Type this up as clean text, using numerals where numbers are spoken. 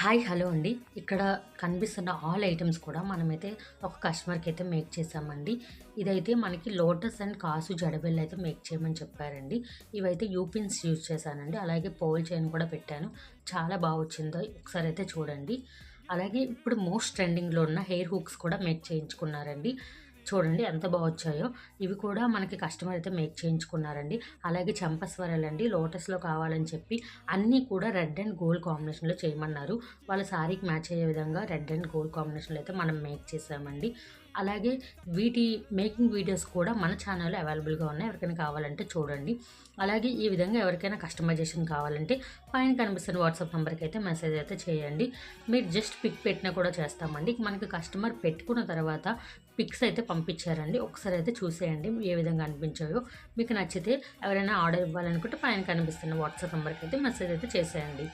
Hi! Hello అండి. ఇక్కడ కనిపిస్తున్న ఆల్ ఐటెమ్స్ కూడా మనమైతే ఒక కస్టమర్‌కైతే మేక్ చేశామండి. ఇదైతే మనకి లోటస్ అండ్ కాసు జడబెల్లి అయితే మేక్ చేయమని చెప్పారండి. ఇవైతే యూ పిన్స్ యూజ్ చేశానండి. అలాగే పోల్ చైన్ కూడా పెట్టాను. చాలా వచ్చిందో ఒకసారైతే చూడండి. అలాగే ఇప్పుడు మోస్ట్ ట్రెండింగ్‌లో ఉన్న హెయిర్ హూక్స్ కూడా మేక్ చేయించుకున్నారండి. చూడండి ఎంత వచ్చాయో. ఇవి కూడా మనకి కస్టమర్ అయితే మేక్ చేయించుకున్నారండి. అలాగే చెంపస్వరాలండి లోటస్‌లో కావాలని చెప్పి అన్నీ కూడా రెడ్ అండ్ గోల్డ్ కాంబినేషన్‌లో చేయమన్నారు. వాళ్ళ శారీకి మ్యాచ్ అయ్యే విధంగా రెడ్ అండ్ గోల్డ్ కాంబినేషన్‌లో అయితే మనం మేక్ చేసామండి. అలాగే వీటి మేకింగ్ వీడియోస్ కూడా మన ఛానల్‌లో అవైలబుల్‌గా ఉన్నాయి. ఎవరికైనా కావాలంటే చూడండి. అలాగే ఈ విధంగా ఎవరికైనా కస్టమైజేషన్ కావాలంటే పైన కనిపిస్తున్న వాట్సాప్ నంబర్‌కి అయితే మెసేజ్ అయితే చేయండి. మీరు జస్ట్ పిక్ పెట్టినా కూడా చేస్తామండి. మనకి కస్టమర్ పెట్టుకున్న తర్వాత పిక్స్ అయితే పంపించారండి. ఒకసారి అయితే చూసేయండి ఏ విధంగా అనిపించాయో. మీకు నచ్చితే ఎవరైనా ఆర్డర్ ఇవ్వాలనుకుంటే పైన కనిపిస్తున్న వాట్సాప్ నంబర్‌కి అయితే మెసేజ్ అయితే చేసేయండి.